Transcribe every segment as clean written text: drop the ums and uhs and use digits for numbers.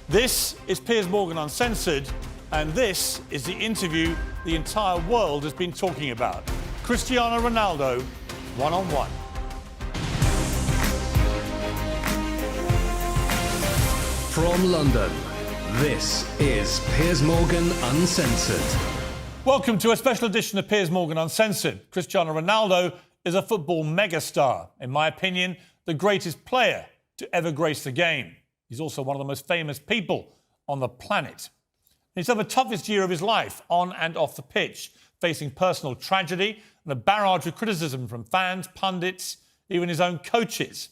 This is Piers Morgan Uncensored, and this is the interview the entire world has been talking about. Cristiano Ronaldo, one-on-one. From London, this is Piers Morgan Uncensored. Welcome to a special edition of Piers Morgan Uncensored. Cristiano Ronaldo is a football megastar. In my opinion, the greatest player to ever grace the game. He's also one of the most famous people on the planet. He's had the toughest year of his life, on and off the pitch, facing personal tragedy and a barrage of criticism from fans, pundits, even his own coaches.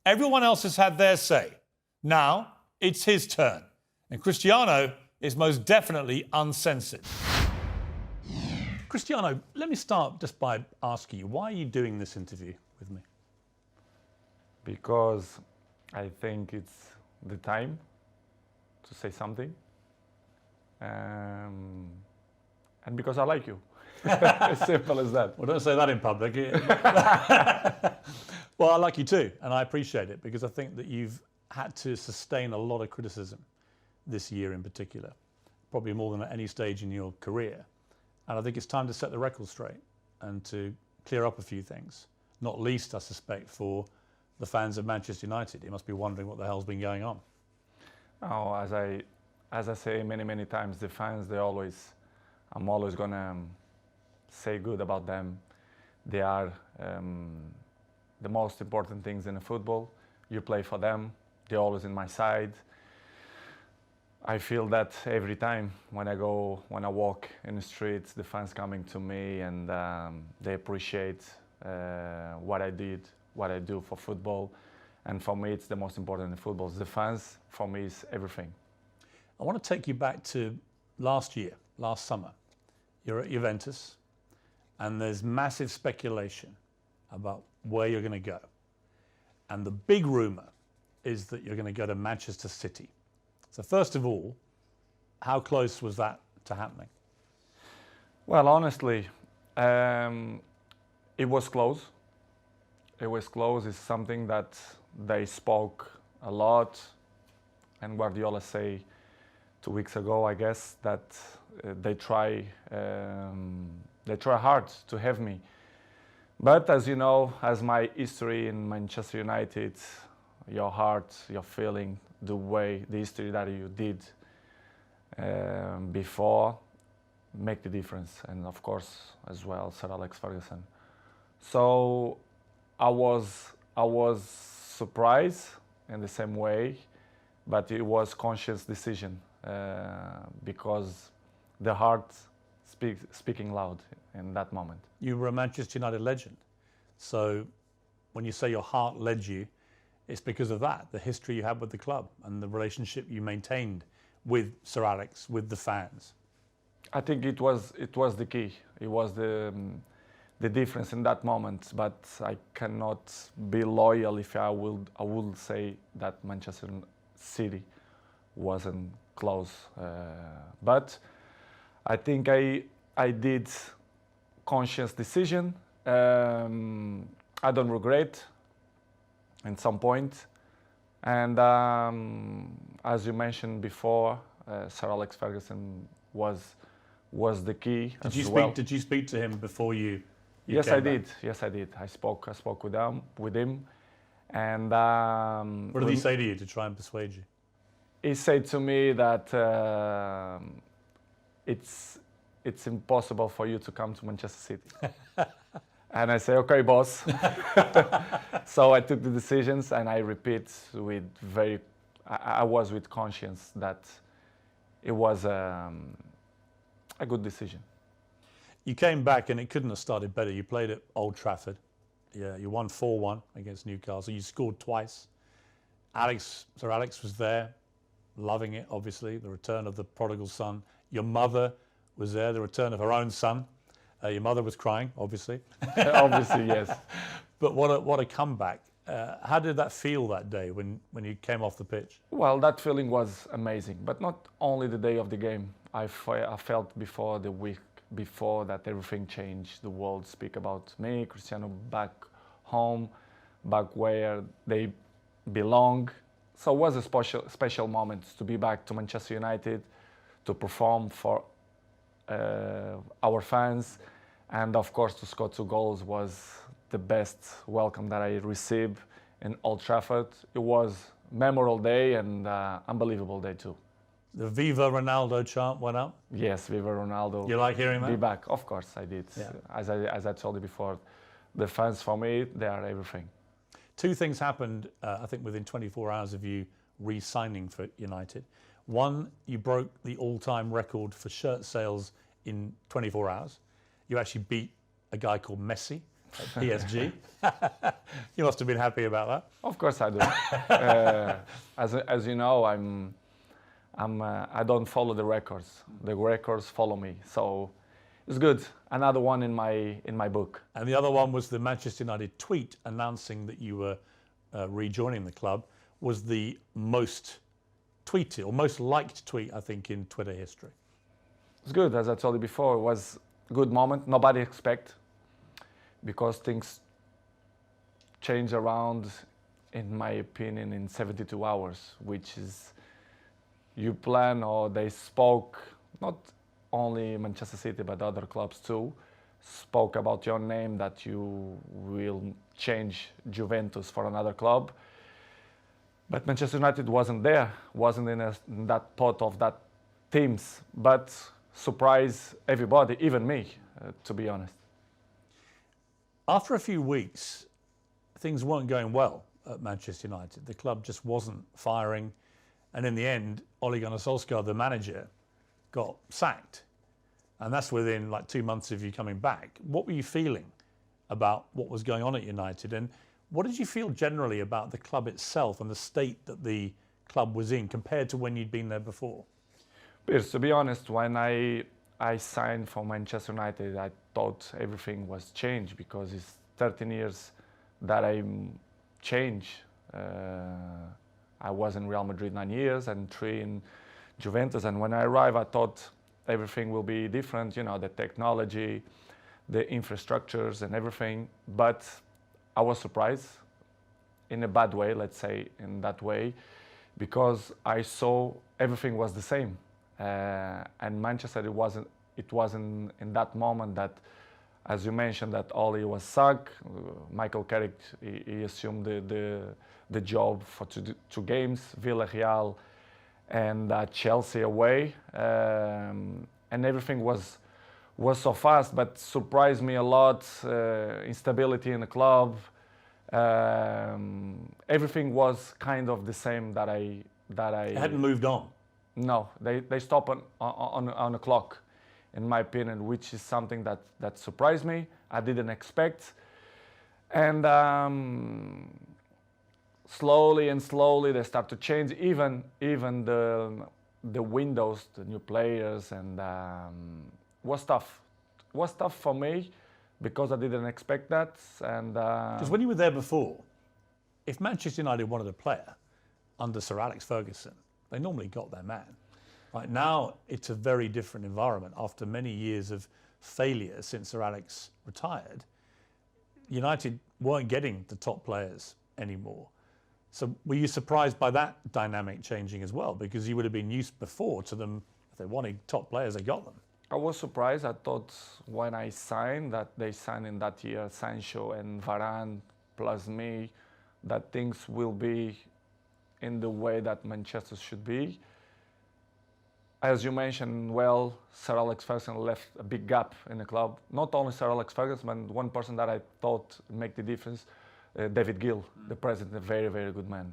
Everyone else has had their say. Now, it's his turn. And Cristiano is most definitely uncensored. Cristiano, let me start just by asking you, why are you doing this interview with me? Because I think it's the time to say something. And because I like you. As simple as that. Well, don't say that in public. Well, I like you too, and I appreciate it, because I think that you've had to sustain a lot of criticism this year in particular, probably more than at any stage in your career. And I think it's time to set the record straight and to clear up a few things, not least, I suspect, for the fans of Manchester United. You must be wondering what the hell's been going on. Oh, as I say many times, the fans, I'm always gonna say good about them. They are the most important things in the football. You play for them. They're always in my side. I feel that every time when I walk in the streets, the fans coming to me and they appreciate what I do for football. And for me, it's the most important in football. The fans, for me, is everything. I want to take you back to last summer. You're at Juventus, and there's massive speculation about where you're going to go. And the big rumour is that you're going to go to Manchester City. So first of all, how close was that to happening? Well, honestly, it was close. It was close. It's something that they spoke a lot, and Guardiola say 2 weeks ago, I guess, that they try hard to have me. But as you know, as my history in Manchester United, your heart, your feeling, the history that you did before, make the difference. And of course, as well, Sir Alex Ferguson. So I was surprised in the same way, but it was conscious decision because the heart speaking loud in that moment. You were a Manchester United legend. So when you say your heart led you, it's because of that, the history you had with the club and the relationship you maintained with Sir Alex, with the fans. I think it was the key. It was the difference in that moment. But I cannot be loyal if I would say that Manchester City wasn't close. But I think I did conscious decision. I don't regret at some point. And as you mentioned before, Sir Alex Ferguson was the key. Did you speak to him before you Yes, came I back? did. Yes, I did. I spoke with him, and What did he say to you to try and persuade you? he said to me that it's impossible for you to come to Manchester City. And I say, okay, boss. So I took the decisions, and I repeat I was with conscience that it was a good decision. You came back and it couldn't have started better. You played at Old Trafford. Yeah, you won 4-1 against Newcastle. You scored twice. Sir Alex was there, loving it, obviously, the return of the prodigal son. Your mother was there, the return of her own son. Your mother was crying, obviously. Obviously, yes. But what a comeback. How did that feel that day when you came off the pitch? Well, that feeling was amazing, but not only the day of the game. I felt before the week before that everything changed. The world speak about me, Cristiano, back home, back where they belong, so it was a special moment to be back to Manchester United, to perform for our fans, and of course to score 2 goals was the best welcome that I received in Old Trafford. It was a memorable day and unbelievable day too. The Viva Ronaldo chant went up. Yes, Viva Ronaldo. You like hearing that? Be back. Of course I did. Yeah. As I told you before, the fans for me, they are everything. 2 things happened, I think, within 24 hours of you re-signing for United. One, you broke the all-time record for shirt sales in 24 hours. You actually beat a guy called Messi at PSG. You must have been happy about that. Of course I do. As you know, I don't follow the records. The records follow me. So it's good. Another one in my book. And the other one was the Manchester United tweet announcing that you were rejoining the club was the most tweeted or most liked tweet, I think, in Twitter history. It's good. As I told you before, it was a good moment. Nobody expect, because things change around, in my opinion, in 72 hours, which is you plan, or they spoke, not only Manchester City but other clubs too, spoke about your name, that you will change Juventus for another club. But Manchester United wasn't there, wasn't in that pot of that teams, but surprised everybody, even me, to be honest. After a few weeks, things weren't going well at Manchester United. The club just wasn't firing. And in the end, Ole Gunnar Solskjaer, the manager, got sacked. And that's within like 2 months of you coming back. What were you feeling about what was going on at United? And what did you feel generally about the club itself and the state that the club was in compared to when you'd been there before? Piers, to be honest, when I signed for Manchester United, I thought everything was changed, because it's 13 years that I'm changed. I was in Real Madrid 9 years and 3 in Juventus. And when I arrived, I thought everything will be different, you know, the technology, the infrastructures and everything. But I was surprised in a bad way, let's say in that way, because I saw everything was the same. And Manchester, it wasn't in that moment that, as you mentioned, that Ole was sacked. Michael Carrick, he assumed the job for 2 games, Villarreal and Chelsea away, and everything was so fast, but surprised me a lot. Instability in the club, everything was kind of the same that I It hadn't moved on. No, they stopped on the clock, in my opinion, which is something that surprised me. I didn't expect. And slowly they start to change. Even the windows, the new players, and was tough. It was tough for me because I didn't expect that. And because when you were there before, if Manchester United wanted a player under Sir Alex Ferguson, they normally got their man. Right now, it's a very different environment. After many years of failure since Sir Alex retired, United weren't getting the top players anymore. So were you surprised by that dynamic changing as well? Because you would have been used before to them, if they wanted top players, they got them. I was surprised. I thought when I signed, that they signed in that year Sancho and Varane plus me, that things will be in the way that Manchester should be. As you mentioned, well, Sir Alex Ferguson left a big gap in the club. Not only Sir Alex Ferguson, but one person that I thought make the difference, David Gill, the president, a very, very good man.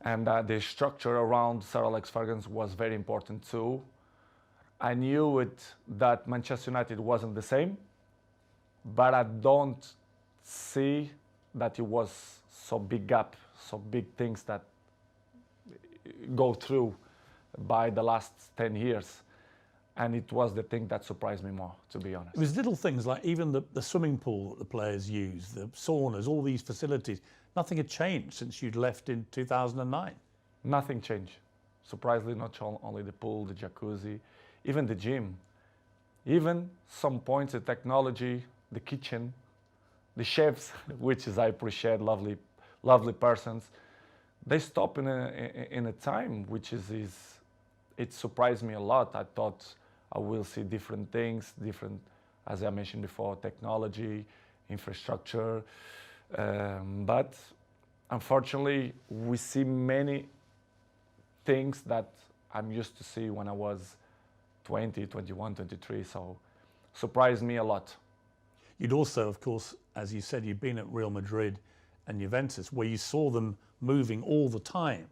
And the structure around Sir Alex Ferguson was very important too. I knew that Manchester United wasn't the same, but I don't see that it was so big gap, so big things that go through by the last 10 years. And it was the thing that surprised me more, to be honest. It was little things like even the swimming pool that the players use, the saunas, all these facilities. Nothing had changed since you'd left in 2009. Nothing changed. Surprisingly, not only the pool, the jacuzzi, even the gym. Even some points, the technology, the kitchen, the chefs, which is I appreciate, lovely persons. they stop in a time which is it surprised me a lot. I thought I will see different things, different, as I mentioned before, technology, infrastructure, but unfortunately we see many things that I'm used to see when I was 20, 21, 23, so surprised me a lot. You'd also, of course, as you said, you'd been at Real Madrid and Juventus, where you saw them moving all the time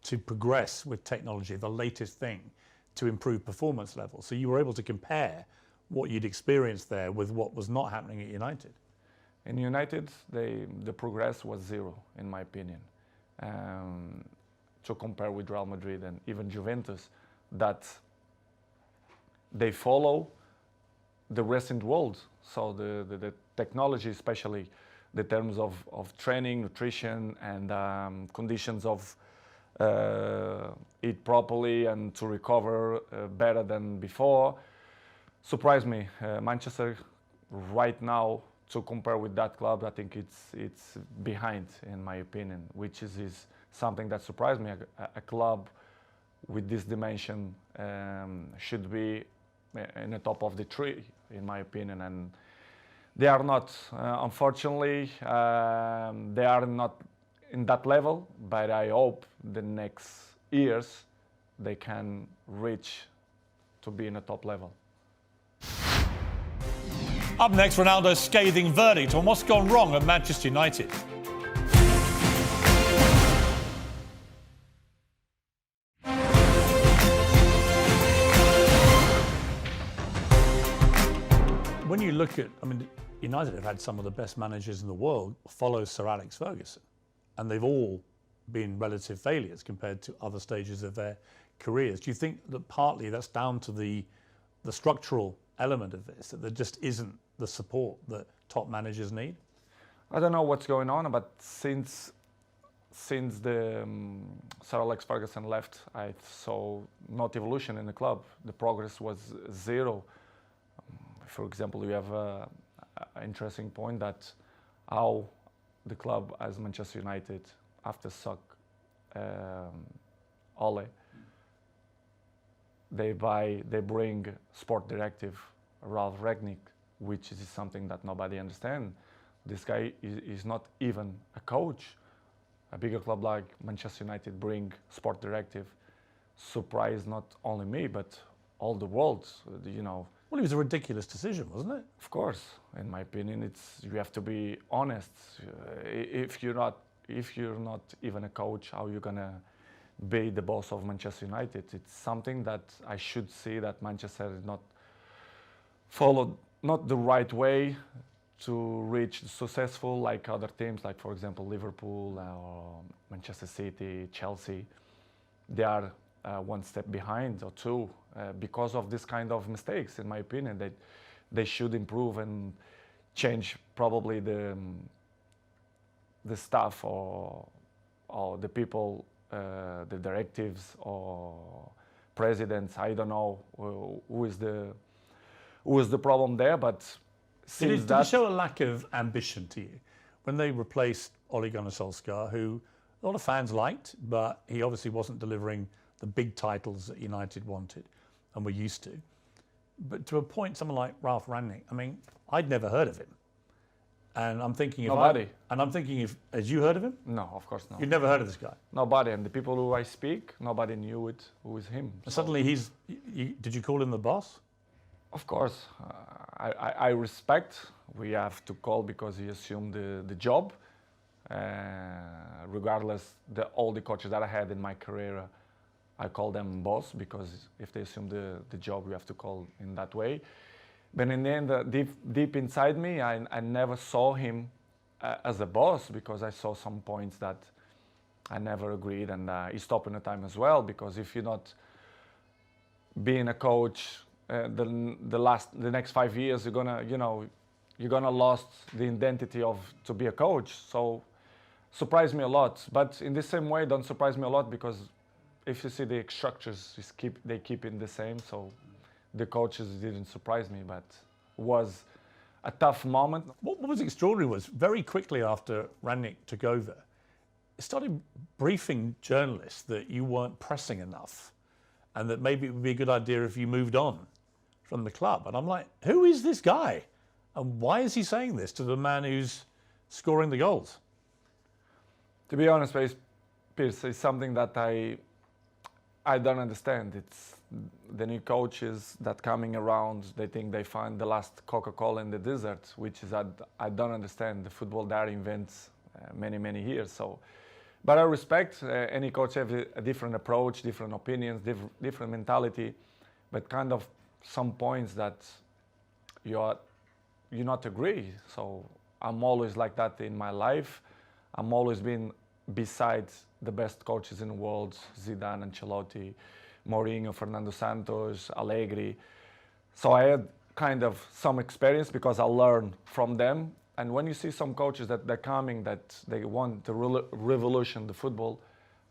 to progress with technology, the latest thing, to improve performance levels. So you were able to compare what you'd experienced there with what was not happening at United. In United, the progress was zero, in my opinion. To compare with Real Madrid and even Juventus, that they follow the recent world. So the technology, especially the terms of training, nutrition, and conditions of eat properly and to recover better than before, surprised me. Manchester right now, to compare with that club, I think it's behind, in my opinion, which is something that surprised me. A club with this dimension should be in the top of the tree, in my opinion, and they are not. Unfortunately, they are not in that level, but I hope the next years they can reach to be in a top level. Up next, Ronaldo's scathing verdict on what's gone wrong at Manchester United. When you look at, United have had some of the best managers in the world follow Sir Alex Ferguson, and they've all been relative failures compared to other stages of their careers. Do you think that partly that's down to the structural element of this, that there just isn't the support that top managers need? I don't know what's going on, but since the Sir Alex Ferguson left, I saw not evolution in the club. The progress was zero. For example, you have an interesting point that how the club as Manchester United, after Ole, they bring sport directive Ralph Rangnick, which is something that nobody understands. This guy is not even a coach. A bigger club like Manchester United bring sport directive, surprised not only me but all the world. Well, it was a ridiculous decision, wasn't it? Of course, in my opinion, you have to be honest. If you're not even a coach, how are you gonna be the boss of Manchester United? It's something that I should see that Manchester is not followed not the right way to reach successful like other teams, like for example Liverpool or Manchester City, Chelsea. They are one step behind or two because of this kind of mistakes. In my opinion, they should improve and change probably the staff or the people, the directives or presidents. I don't know who is the problem there, but since did it show a lack of ambition to you when they replaced Ole Gunnar Solskjaer, who a lot of fans liked, but he obviously wasn't delivering the big titles that United wanted and were used to. But to appoint someone like Ralph Rangnick, I'd never heard of him. And I'm thinking if had you heard of him? No, of course not. You'd never heard of this guy? Nobody, and the people who I speak, nobody knew it. Who is him? So suddenly did you call him the boss? Of course, I respect. We have to call because he assumed the job. Regardless, all the coaches that I had in my career, I call them boss because if they assume the job, we have to call in that way. But in the end, deep inside me, I never saw him as a boss because I saw some points that I never agreed, and he stopped in a time as well. Because if you're not being a coach, the next 5 years, you're gonna lost the identity to be a coach. So surprised me a lot. But in the same way, don't surprise me a lot because if you see the structures, they keep it the same. So the coaches didn't surprise me, but was a tough moment. What was extraordinary was very quickly after Rangnick took over, started briefing journalists that you weren't pressing enough and that maybe it would be a good idea if you moved on from the club. And I'm like, who is this guy? And why is he saying this to the man who's scoring the goals? To be honest, Piers, it's something that I don't understand. It's the new coaches that coming around, they think they find the last Coca-Cola in the desert, which is I don't understand. The football there invents many years. So, but I respect any coach have a different approach, different opinions, different mentality, but kind of some points that you not agree. So I'm always like that in my life. I'm always been beside the best coaches in the world: Zidane, Ancelotti, Mourinho, Fernando Santos, Allegri. So I had kind of some experience because I learned from them. And when you see some coaches that they're coming, that they want to revolution the football,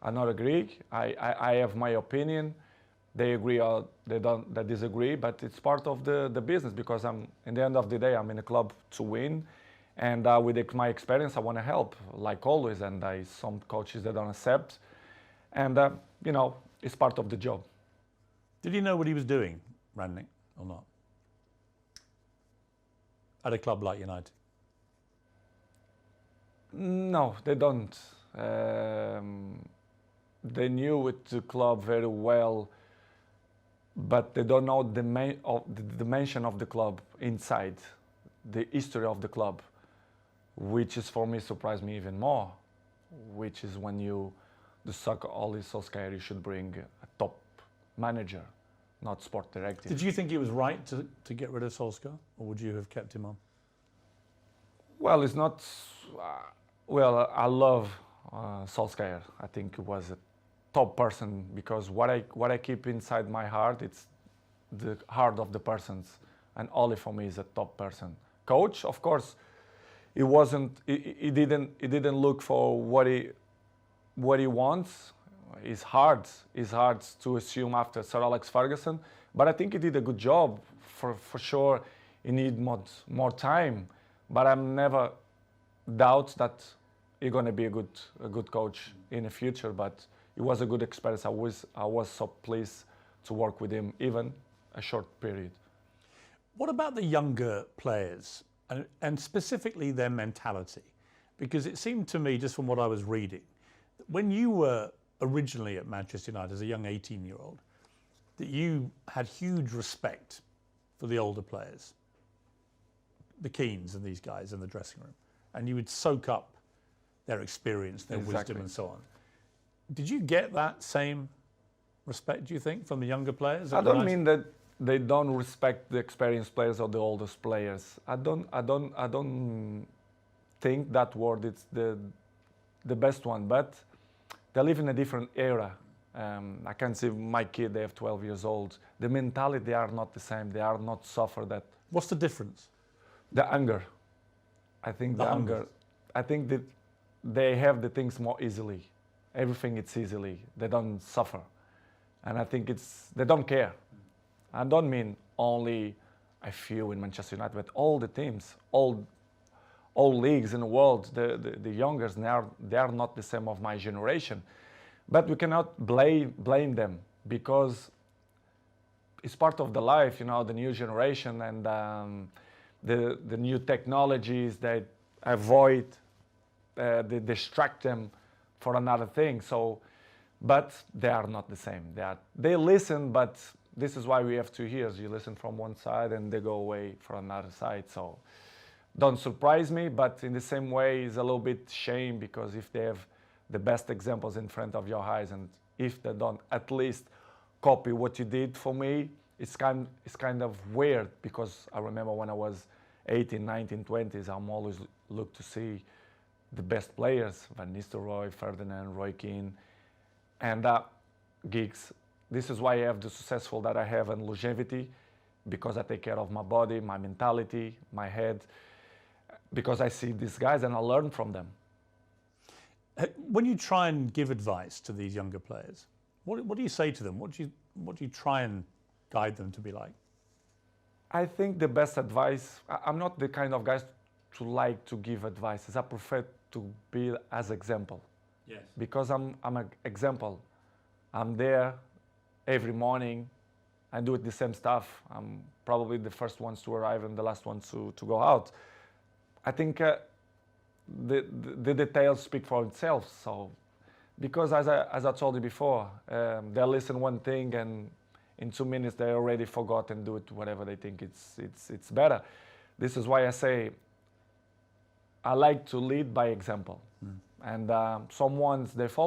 I not agree. I have my opinion. They agree or they disagree, but it's part of the business because in the end of the day, I'm in a club to win. And with my experience, I want to help, like always. And some coaches that don't accept. And, it's part of the job. Did he know what he was doing, Rangnick, or not? At a club like United? No, they don't. They knew the club very well, but they don't know the dimension of the club inside, the history of the club, which is for me surprised me even more, which is when the soccer Ole Solskjaer, you should bring a top manager, not sport director. Did you think it was right to get rid of Solskjaer, or would you have kept him on? Well, it's not. I love Solskjaer. I think he was a top person because what I keep inside my heart, it's the heart of the persons, and Ole for me is a top person. Coach, of course, he wasn't. He didn't look for what he wants. It's hard to assume after Sir Alex Ferguson, but I think he did a good job. For sure, he need more time, but I'm never doubt that he's going to be a good coach in the future. But it was a good experience. I was so pleased to work with him, even a short period. What about the younger players and specifically their mentality? Because it seemed to me, just from what I was reading, when you were originally at Manchester United as a young 18-year-old, that you had huge respect for the older players, the Keanes and these guys in the dressing room, and you would soak up their experience, their wisdom and so on. Did you get that same respect, do you think, from the younger players? I don't mean that they don't respect the experienced players or the oldest players. I don't think that word is the best one, but they live in a different era. I can see my kid, they have 12 years old. The mentality, they are not the same. They are not suffer that. What's the difference? The anger. I think the anger. I think that they have the things more easily. Everything it's easily. They don't suffer. And I think they don't care. I don't mean only a few in Manchester United, but all the teams, all leagues in the world, the youngers, they are not the same of my generation. But we cannot blame them because it's part of the life, the new generation and the new technologies that avoid, they distract them for another thing. So, but they are not the same. They listen, but this is why we have 2 years. You listen from one side and they go away for another side. So don't surprise me, but in the same way, it's a little bit shame because if they have the best examples in front of your eyes and if they don't at least copy what you did for me, it's kind of weird because I remember when I was 18, 19, 20s, I'm always look to see the best players, Van Nistelrooy, Ferdinand, Roy Keane, and Giggs. This is why I have the successful that I have and longevity, because I take care of my body, my mentality, my head, because I see these guys and I learn from them. When you try and give advice to these younger players, what do you say to them? What do you try and guide them to be like? I think the best advice, I'm not the kind of guys to like to give advices. I prefer to be as example. Yes. Because I'm an example. I'm there every morning. I do it the same stuff. I'm probably the first ones to arrive and the last ones to go out. I think the details speak for itself. So, because as I told you before, they listen one thing and in 2 minutes they already forgot and do it whatever they think it's better. This is why I say I like to lead by example, and some ones they follow.